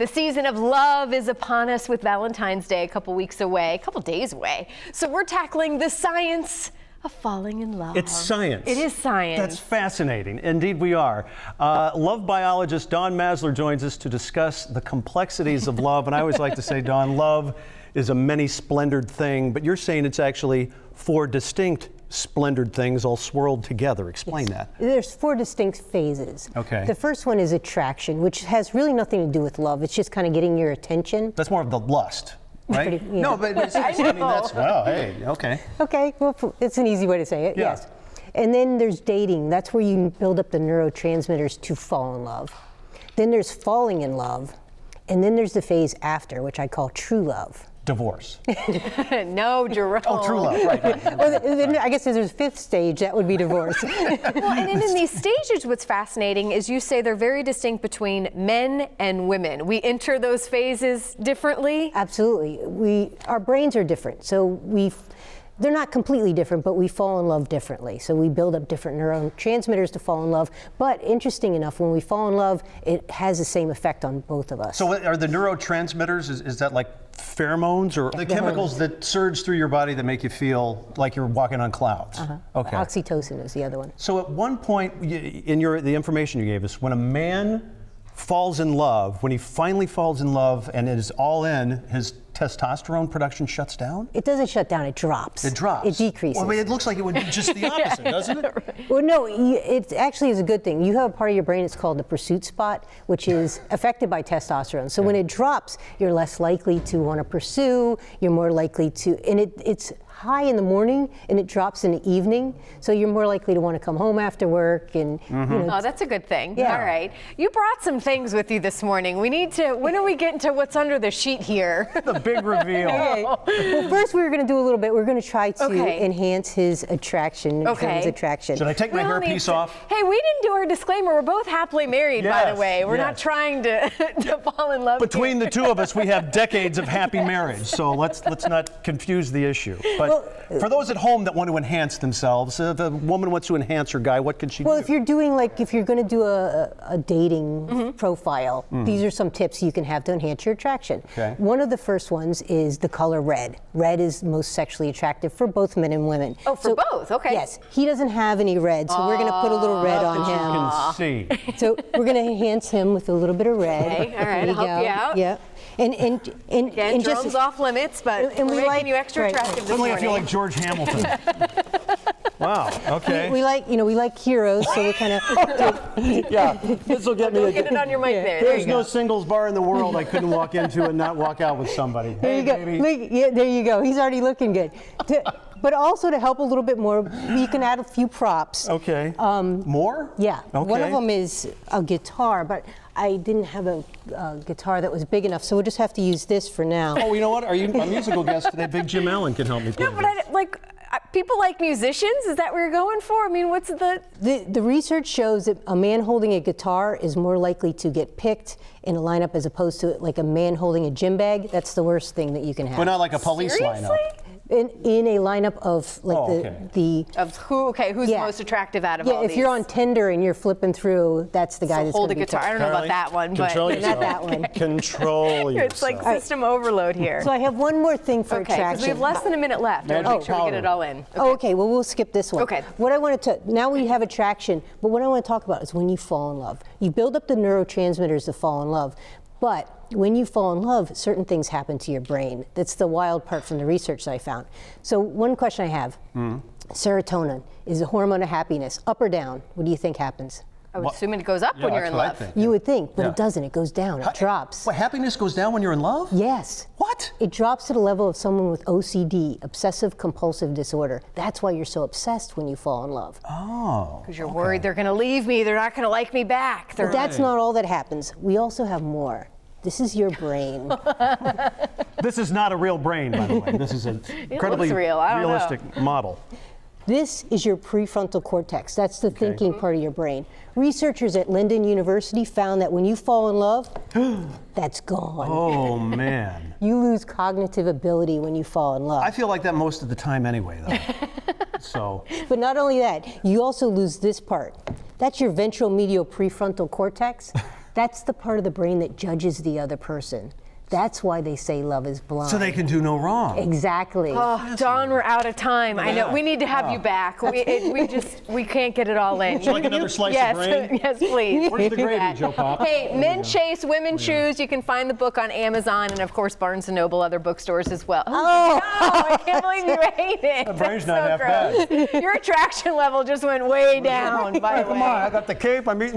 The season of love is upon us with Valentine's Day a couple days away. So we're tackling the science of falling in love. It's science. It is science. That's fascinating. Indeed we are. Love biologist Dawn Masler joins us to discuss the complexities of love. And I always like to say, Dawn, love is a many-splendored thing, but you're saying it's actually four distinct splendored things all swirled together. Explain that. There's four distinct phases. Okay. The first one is attraction, which has really nothing to do with love. It's just kind of getting your attention. That's more of the lust, right? Pretty, yeah. No, but it's, I mean, that's, well, hey, okay. Okay, well, it's an easy way to say it, Yeah. yes. And then there's dating. That's where you build up the neurotransmitters to fall in love. Then there's falling in love. And then there's the phase after, which I call true love. Divorce. No, Jerome. Oh, true love, right. Well, then I guess there's a fifth stage, that would be divorce. Well, and in these stages, what's fascinating is you say they're very distinct between men and women. We enter those phases differently. Absolutely. Our brains are different. So they're not completely different, but we fall in love differently. So we build up different neurotransmitters to fall in love. But interesting enough, when we fall in love, it has the same effect on both of us. So are the neurotransmitters, is that like pheromones or the chemicals that surge through your body that make you feel like you're walking on clouds? Okay. Oxytocin is the other one. So at one point in the information you gave us, when a man falls in love, when he finally falls in love and it is all in, his testosterone production shuts down? It doesn't shut down, it drops. It drops. It decreases. Well, I mean, it looks like it would be just the opposite, doesn't it? Well, no, it actually is a good thing. You have a part of your brain, it's called the pursuit spot, which is affected by testosterone. So when it drops, you're less likely to want to pursue, you're more likely to, and it's high in the morning and it drops in the evening, so you're more likely to want to come home after work and you know. Oh, that's a good thing. Yeah. All right. You brought some things with you this morning. We need to, when are we getting to what's under the sheet here? The big reveal. Okay. Well, first we're going to do a little bit. We're going to try to enhance his attraction. His attraction. Should I take my hairpiece off? Hey, we didn't do our disclaimer. We're both happily married, by the way. We're not trying to fall in love. Between the two of us, we have decades of happy marriage, so let's not confuse the issue. But for those at home that want to enhance themselves, if a woman wants to enhance her guy, what can she do? Well, if you're going to do a dating profile, these are some tips you can have to enhance your attraction. Okay. One of the first ones is the color red. Red is most sexually attractive for both men and women. Oh, for both, okay. Yes, he doesn't have any red, so we're going to put a little red on him. You can see. So we're going to enhance him with a little bit of red. Okay, all right, I'll help you out. Yeah. And Again, Jerome's off limits, but we're making you extra attractive this Suddenly morning. I feel like George Hamilton. Wow, okay. We like heroes, so we kind of Yeah, this will get me. Get it on your mic there. There's no singles bar in the world I couldn't walk into and not walk out with somebody. There you go. There you go. He's already looking good. But also to help a little bit more, you can add a few props. Okay. More? Yeah. Okay. One of them is a guitar, but I didn't have a guitar that was big enough, so we'll just have to use this for now. Oh, you know what? Our musical guest today, Big Jim Allen, can help me. No, but people like musicians. Is that what you're going for? I mean, what's The research shows that a man holding a guitar is more likely to get picked in a lineup as opposed to like a man holding a gym bag. That's the worst thing that you can have. But not like a police lineup. In a lineup of like who's the most attractive out of all if these? you're on Tinder and you're flipping through, that's the guy that's hold a gonna be guitar. picked. I don't know about that one, but Control yourself. Not that one. Control yourself. It's like system overload here. So I have one more thing for Okay, because attraction. we have less than a minute left. I want to make sure we get it all in. Okay, well, we'll skip this one. Okay. What I wanted to, now we have attraction, but what I want to talk about is when you fall in love. You build up the neurotransmitters to fall in love, but when you fall in love, certain things happen to your brain. That's the wild part from the research that I found. So one question I have, serotonin is a hormone of happiness, up or down? What do you think happens? I would assume it goes up when you're in love. You would think, but it doesn't. It goes down. It drops. What, happiness goes down when you're in love? Yes. What? It drops to the level of someone with OCD, obsessive compulsive disorder. That's why you're so obsessed when you fall in love. Oh. Because you're worried they're going to leave me. They're not going to like me back. But that's not all that happens. We also have more. This is your brain. This is not a real brain, by the way. This is an incredibly realistic model. This is your prefrontal cortex. That's the thinking part of your brain. Researchers at Linden University found that when you fall in love, that's gone. Oh, man. You lose cognitive ability when you fall in love. I feel like that most of the time anyway, though. But not only that, you also lose this part. That's your ventral medial prefrontal cortex. That's the part of the brain that judges the other person. That's why they say love is blind. So they can do no wrong. Exactly. Oh, Dawn, we're out of time. I know. We need to have you back. We can't get it all in. Would you like another slice of brain? Yes, please. Where's the Do gravy, that. Joe Pop? Hey, Men Chase, Women Choose. You can find the book on Amazon and, of course, Barnes & Noble, other bookstores as well. Oh, no, I can't believe you hate it. The brain's That's not half gross. Your attraction level just went way down, by the way. Come on, I got the cape. I'm eating